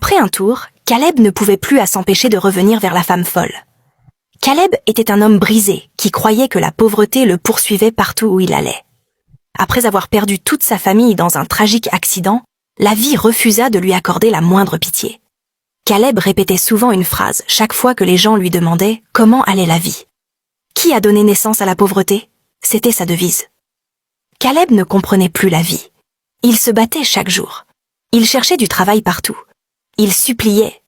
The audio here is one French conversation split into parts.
Après un tour, Caleb ne pouvait plus à s'empêcher de revenir vers la femme folle. Caleb était un homme brisé qui croyait que la pauvreté le poursuivait partout où il allait. Après avoir perdu toute sa famille dans un tragique accident, la vie refusa de lui accorder la moindre pitié. Caleb répétait souvent une phrase chaque fois que les gens lui demandaient comment allait la vie. Qui a donné naissance à la pauvreté? C'était sa devise. Caleb ne comprenait plus la vie. Il se battait chaque jour. Il cherchait du travail partout. Il suppliait.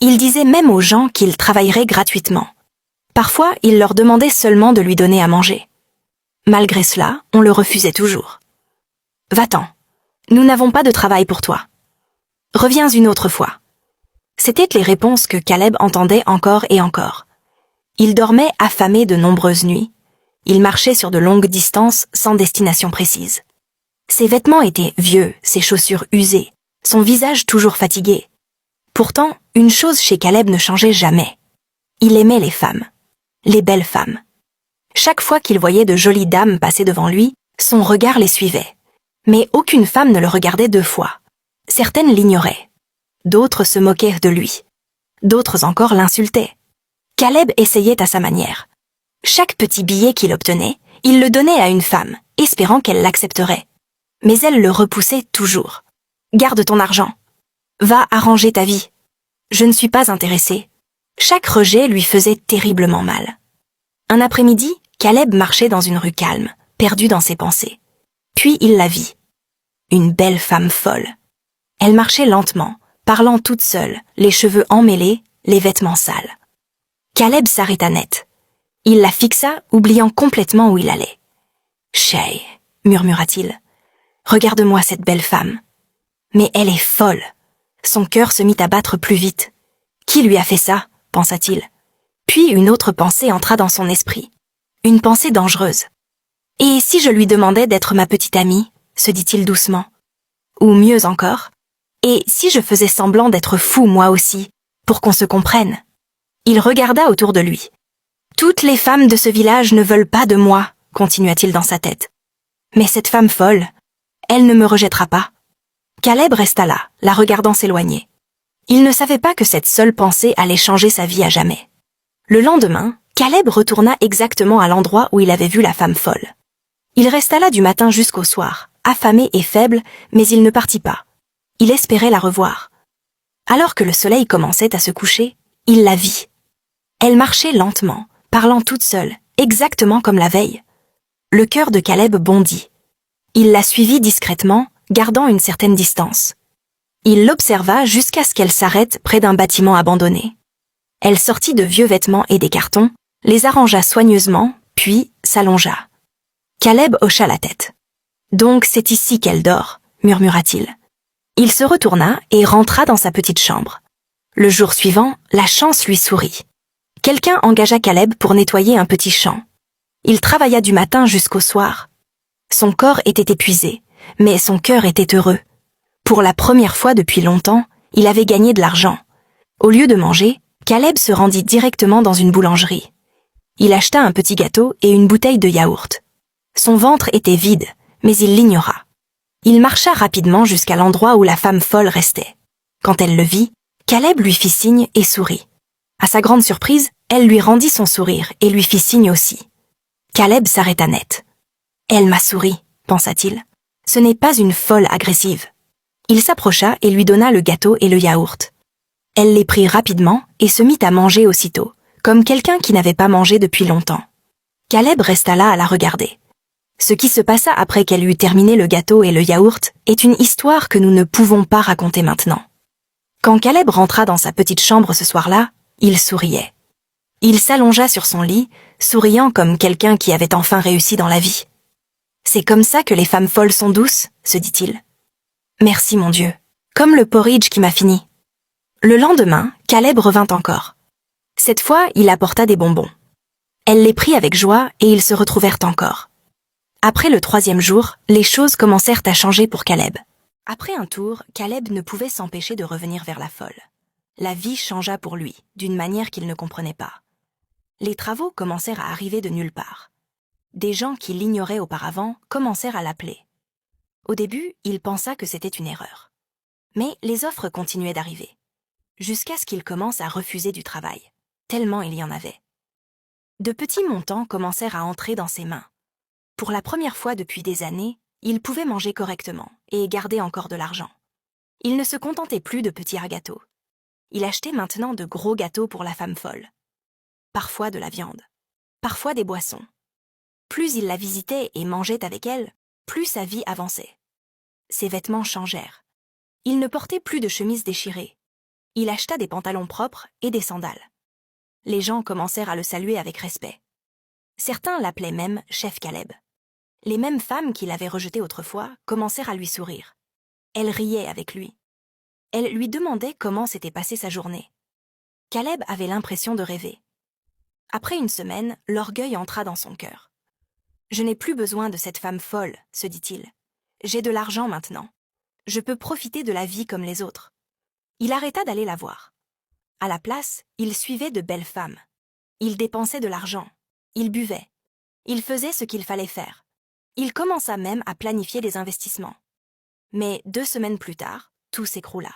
Il disait même aux gens qu'il travaillerait gratuitement. Parfois, il leur demandait seulement de lui donner à manger. Malgré cela, on le refusait toujours. « Va-t'en. Nous n'avons pas de travail pour toi. Reviens une autre fois. » C'étaient les réponses que Caleb entendait encore et encore. Il dormait affamé de nombreuses nuits. Il marchait sur de longues distances sans destination précise. Ses vêtements étaient vieux, ses chaussures usées, son visage toujours fatigué. Pourtant, une chose chez Caleb ne changeait jamais. Il aimait les femmes. Les belles femmes. Chaque fois qu'il voyait de jolies dames passer devant lui, son regard les suivait. Mais aucune femme ne le regardait deux fois. Certaines l'ignoraient. D'autres se moquaient de lui. D'autres encore l'insultaient. Caleb essayait à sa manière. Chaque petit billet qu'il obtenait, il le donnait à une femme, espérant qu'elle l'accepterait. Mais elle le repoussait toujours. « Garde ton argent. Va arranger ta vie. Je ne suis pas intéressé. » Chaque rejet lui faisait terriblement mal. Un après-midi, Caleb marchait dans une rue calme, perdu dans ses pensées. Puis il la vit. Une belle femme folle. Elle marchait lentement, parlant toute seule, les cheveux emmêlés, les vêtements sales. Caleb s'arrêta net. Il la fixa, oubliant complètement où il allait. « Shay, » murmura-t-il, « regarde-moi cette belle femme. » Mais elle est folle. Son cœur se mit à battre plus vite. « Qui lui a fait ça ?» pensa-t-il. Puis une autre pensée entra dans son esprit. Une pensée dangereuse. « Et si je lui demandais d'être ma petite amie ?» se dit-il doucement. Ou mieux encore, « et si je faisais semblant d'être fou moi aussi, pour qu'on se comprenne ?» Il regarda autour de lui. « Toutes les femmes de ce village ne veulent pas de moi, » continua-t-il dans sa tête. « Mais cette femme folle, elle ne me rejettera pas. » Caleb resta là, la regardant s'éloigner. Il ne savait pas que cette seule pensée allait changer sa vie à jamais. Le lendemain, Caleb retourna exactement à l'endroit où il avait vu la femme folle. Il resta là du matin jusqu'au soir, affamé et faible, mais il ne partit pas. Il espérait la revoir. Alors que le soleil commençait à se coucher, il la vit. Elle marchait lentement, parlant toute seule, exactement comme la veille. Le cœur de Caleb bondit. Il la suivit discrètement, gardant une certaine distance. Il l'observa jusqu'à ce qu'elle s'arrête près d'un bâtiment abandonné. Elle sortit de vieux vêtements et des cartons, les arrangea soigneusement, puis s'allongea. Caleb hocha la tête. « Donc c'est ici qu'elle dort » murmura-t-il. Il se retourna et rentra dans sa petite chambre. Le jour suivant, la chance lui sourit. Quelqu'un engagea Caleb pour nettoyer un petit champ. Il travailla du matin jusqu'au soir. Son corps était épuisé, mais son cœur était heureux. Pour la première fois depuis longtemps, il avait gagné de l'argent. Au lieu de manger, Caleb se rendit directement dans une boulangerie. Il acheta un petit gâteau et une bouteille de yaourt. Son ventre était vide, mais il l'ignora. Il marcha rapidement jusqu'à l'endroit où la femme folle restait. Quand elle le vit, Caleb lui fit signe et sourit. À sa grande surprise, elle lui rendit son sourire et lui fit signe aussi. Caleb s'arrêta net. « Elle m'a souri », pensa-t-il. « Ce n'est pas une folle agressive. » Il s'approcha et lui donna le gâteau et le yaourt. Elle les prit rapidement et se mit à manger aussitôt, comme quelqu'un qui n'avait pas mangé depuis longtemps. Caleb resta là à la regarder. Ce qui se passa après qu'elle eut terminé le gâteau et le yaourt est une histoire que nous ne pouvons pas raconter maintenant. Quand Caleb rentra dans sa petite chambre ce soir-là, il souriait. Il s'allongea sur son lit, souriant comme quelqu'un qui avait enfin réussi dans la vie. « C'est comme ça que les femmes folles sont douces ?» se dit-il. « Merci mon Dieu, comme le porridge qui m'a fini. » Le lendemain, Caleb revint encore. Cette fois, il apporta des bonbons. Elle les prit avec joie et ils se retrouvèrent encore. Après le 3e jour, les choses commencèrent à changer pour Caleb. Après un tour, Caleb ne pouvait s'empêcher de revenir vers la folle. La vie changea pour lui, d'une manière qu'il ne comprenait pas. Les travaux commencèrent à arriver de nulle part. Des gens qui l'ignoraient auparavant commencèrent à l'appeler. Au début, il pensa que c'était une erreur. Mais les offres continuaient d'arriver. jusqu'à ce qu'il commence à refuser du travail, tellement il y en avait. De petits montants commencèrent à entrer dans ses mains. Pour la première fois depuis des années, il pouvait manger correctement et garder encore de l'argent. Il ne se contentait plus de petits gâteaux. Il achetait maintenant de gros gâteaux pour la femme folle. Parfois de la viande, parfois des boissons. Plus il la visitait et mangeait avec elle, plus sa vie avançait. Ses vêtements changèrent. Il ne portait plus de chemises déchirées. Il acheta des pantalons propres et des sandales. Les gens commencèrent à le saluer avec respect. Certains l'appelaient même Chef Caleb. Les mêmes femmes qui l'avaient rejeté autrefois commencèrent à lui sourire. Elles riaient avec lui. Elles lui demandaient comment s'était passée sa journée. Caleb avait l'impression de rêver. Après une semaine, l'orgueil entra dans son cœur. « Je n'ai plus besoin de cette femme folle, se dit-il. J'ai de l'argent maintenant. Je peux profiter de la vie comme les autres. » Il arrêta d'aller la voir. À la place, il suivait de belles femmes. Il dépensait de l'argent. Il buvait. Il faisait ce qu'il fallait faire. Il commença même à planifier des investissements. Mais 2 semaines plus tard, tout s'écroula.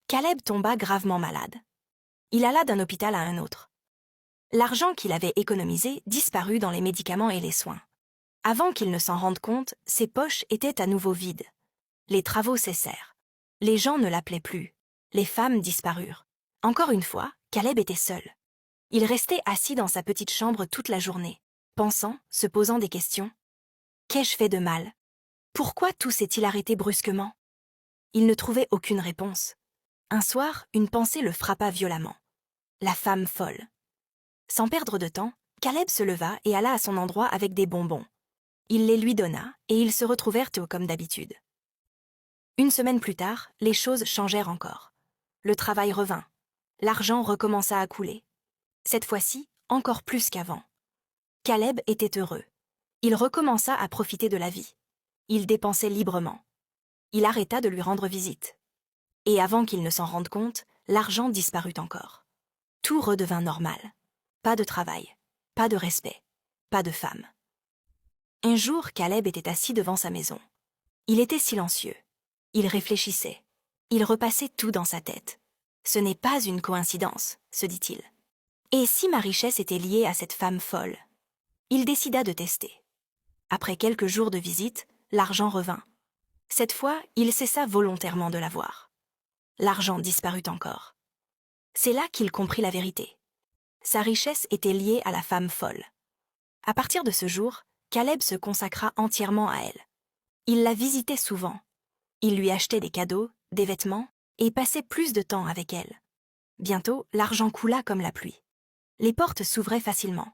Caleb tomba gravement malade. Il alla d'un hôpital à un autre. L'argent qu'il avait économisé disparut dans les médicaments et les soins. Avant qu'il ne s'en rende compte, ses poches étaient à nouveau vides. Les travaux cessèrent. Les gens ne l'appelaient plus. Les femmes disparurent. Encore une fois, Caleb était seul. Il restait assis dans sa petite chambre toute la journée, pensant, se posant des questions. Qu'ai-je fait de mal? Pourquoi tout s'est-il arrêté brusquement? Il ne trouvait aucune réponse. Un soir, une pensée le frappa violemment. La femme folle. Sans perdre de temps, Caleb se leva et alla à son endroit avec des bonbons. Il les lui donna et ils se retrouvèrent comme d'habitude. Une semaine plus tard, les choses changèrent encore. Le travail revint. L'argent recommença à couler. Cette fois-ci, encore plus qu'avant. Caleb était heureux. Il recommença à profiter de la vie. Il dépensait librement. Il arrêta de lui rendre visite. Et avant qu'il ne s'en rende compte, l'argent disparut encore. Tout redevint normal. Pas de travail, pas de respect, pas de femme. Un jour, Caleb était assis devant sa maison. Il était silencieux. Il réfléchissait. Il repassait tout dans sa tête. Ce n'est pas une coïncidence, se dit-il. Et si ma richesse était liée à cette femme folle? Il décida de tester. Après quelques jours de visite, l'argent revint. Cette fois, il cessa volontairement de la voir. L'argent disparut encore. C'est là qu'il comprit la vérité. Sa richesse était liée à la femme folle. À partir de ce jour, Caleb se consacra entièrement à elle. Il la visitait souvent. Il lui achetait des cadeaux, des vêtements, et passait plus de temps avec elle. Bientôt, l'argent coula comme la pluie. Les portes s'ouvraient facilement.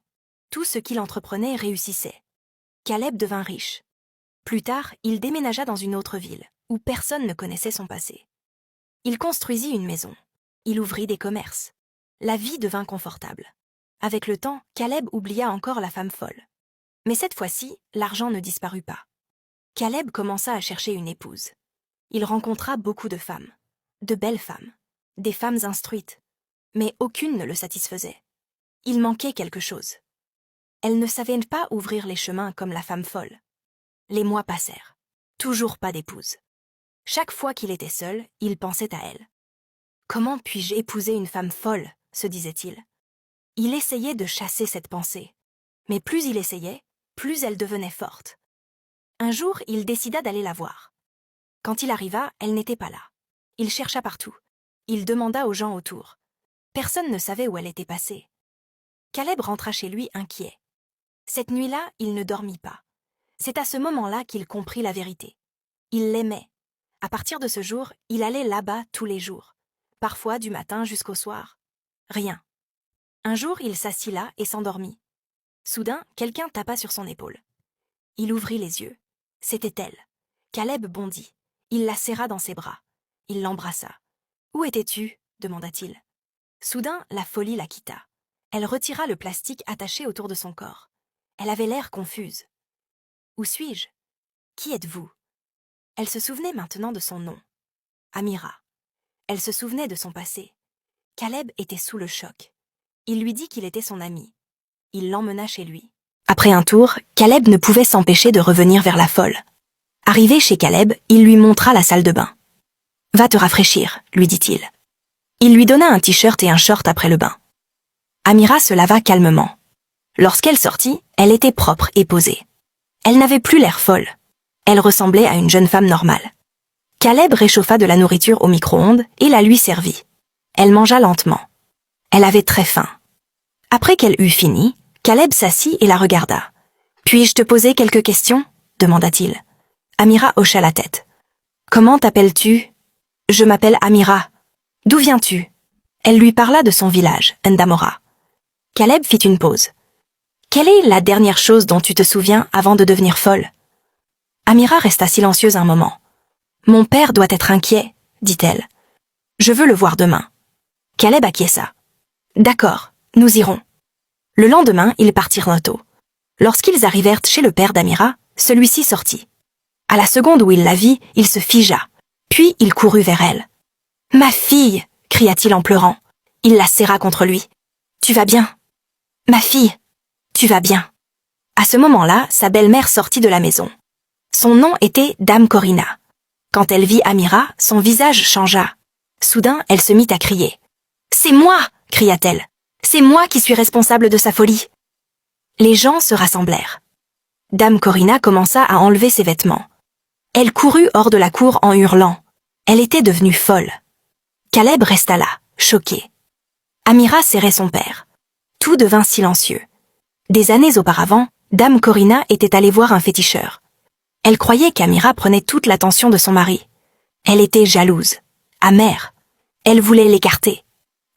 Tout ce qu'il entreprenait réussissait. Caleb devint riche. Plus tard, il déménagea dans une autre ville, où personne ne connaissait son passé. Il construisit une maison. Il ouvrit des commerces. La vie devint confortable. Avec le temps, Caleb oublia encore la femme folle. Mais cette fois-ci, l'argent ne disparut pas. Caleb commença à chercher une épouse. Il rencontra beaucoup de femmes. De belles femmes. Des femmes instruites. Mais aucune ne le satisfaisait. Il manquait quelque chose. Elles ne savaient pas ouvrir les chemins comme la femme folle. Les mois passèrent. Toujours pas d'épouse. Chaque fois qu'il était seul, il pensait à elle. Comment puis-je épouser une femme folle, se disait-il. Il essayait de chasser cette pensée. Mais plus il essayait, plus elle devenait forte. Un jour, il décida d'aller la voir. Quand il arriva, elle n'était pas là. Il chercha partout. Il demanda aux gens autour. Personne ne savait où elle était passée. Caleb rentra chez lui inquiet. Cette nuit-là, il ne dormit pas. C'est à ce moment-là qu'il comprit la vérité. Il l'aimait. À partir de ce jour, il allait là-bas tous les jours. Parfois du matin jusqu'au soir. Rien. Un jour, il s'assit là et s'endormit. Soudain, quelqu'un tapa sur son épaule. Il ouvrit les yeux. C'était elle. Caleb bondit. Il la serra dans ses bras. Il l'embrassa. « Où étais-tu » demanda-t-il. Soudain, la folie la quitta. Elle retira le plastique attaché autour de son corps. Elle avait l'air confuse. « Où suis-je? Qui êtes-vous » Elle se souvenait maintenant de son nom. Amira. Elle se souvenait de son passé. Caleb était sous le choc. Il lui dit qu'il était son ami. Il l'emmena chez lui. Après un tour, Caleb ne pouvait s'empêcher de revenir vers la folle. Arrivé chez Caleb, il lui montra la salle de bain. « Va te rafraîchir » lui dit-il. Il lui donna un t-shirt et un short après le bain. Amira se lava calmement. Lorsqu'elle sortit, elle était propre et posée. Elle n'avait plus l'air folle. Elle ressemblait à une jeune femme normale. Caleb réchauffa de la nourriture au micro-ondes et la lui servit. Elle mangea lentement. Elle avait très faim. Après qu'elle eut fini, Caleb s'assit et la regarda. « Puis-je te poser quelques questions ?» demanda-t-il. Amira hocha la tête. « Comment t'appelles-tu ?»« Je m'appelle Amira. »« D'où viens-tu » Elle lui parla de son village, Ndamora. Caleb fit une pause. « Quelle est la dernière chose dont tu te souviens avant de devenir folle ?» Amira resta silencieuse un moment. « Mon père doit être inquiet, » dit-elle. « Je veux le voir demain. » Caleb acquiesça. « D'accord, nous irons. » Le lendemain, ils partirent tôt. Lorsqu'ils arrivèrent chez le père d'Amira, celui-ci sortit. À la seconde où il la vit, il se figea. Puis il courut vers elle. « Ma fille !» cria-t-il en pleurant. Il la serra contre lui. « Tu vas bien ?»« Ma fille, tu vas bien ?» À ce moment-là, sa belle-mère sortit de la maison. Son nom était Dame Corina. Quand elle vit Amira, son visage changea. Soudain, elle se mit à crier. « C'est moi !» cria-t-elle. « C'est moi qui suis responsable de sa folie !» Les gens se rassemblèrent. Dame Corina commença à enlever ses vêtements. Elle courut hors de la cour en hurlant. Elle était devenue folle. Caleb resta là, choqué. Amira serrait son père. Tout devint silencieux. Des années auparavant, Dame Corina était allée voir un féticheur. Elle croyait qu'Amira prenait toute l'attention de son mari. Elle était jalouse, amère. Elle voulait l'écarter.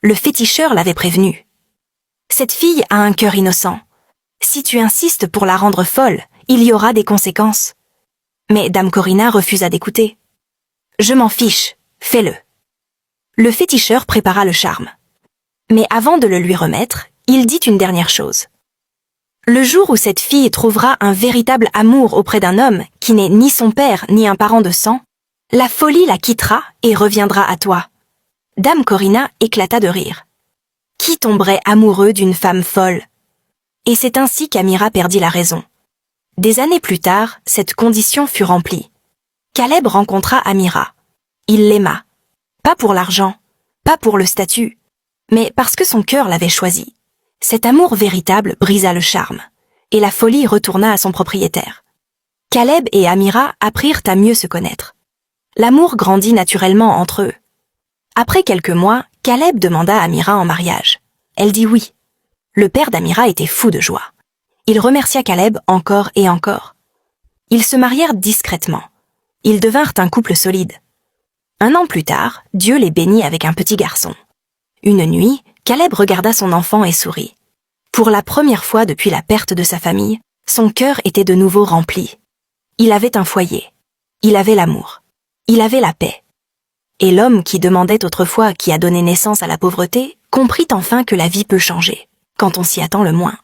Le féticheur l'avait prévenue. Cette fille a un cœur innocent. Si tu insistes pour la rendre folle, il y aura des conséquences. Mais Dame Corina refusa d'écouter. Je m'en fiche, fais-le. Le féticheur prépara le charme. Mais avant de le lui remettre, il dit une dernière chose. Le jour où cette fille trouvera un véritable amour auprès d'un homme qui n'est ni son père ni un parent de sang, la folie la quittera et reviendra à toi. Dame Corina éclata de rire. Qui tomberait amoureux d'une femme folle? Et c'est ainsi qu'Amira perdit la raison. Des années plus tard, cette condition fut remplie. Caleb rencontra Amira. Il l'aima. Pas pour l'argent, pas pour le statut, mais parce que son cœur l'avait choisi. Cet amour véritable brisa le charme, et la folie retourna à son propriétaire. Caleb et Amira apprirent à mieux se connaître. L'amour grandit naturellement entre eux. Après quelques mois, Caleb demanda Amira en mariage. Elle dit oui. Le père d'Amira était fou de joie. Il remercia Caleb encore et encore. Ils se marièrent discrètement. Ils devinrent un couple solide. 1 an plus tard, Dieu les bénit avec un petit garçon. Une nuit, Caleb regarda son enfant et sourit. Pour la première fois depuis la perte de sa famille, son cœur était de nouveau rempli. Il avait un foyer. Il avait l'amour. Il avait la paix. Et l'homme qui demandait autrefois qui a donné naissance à la pauvreté comprit enfin que la vie peut changer, quand on s'y attend le moins.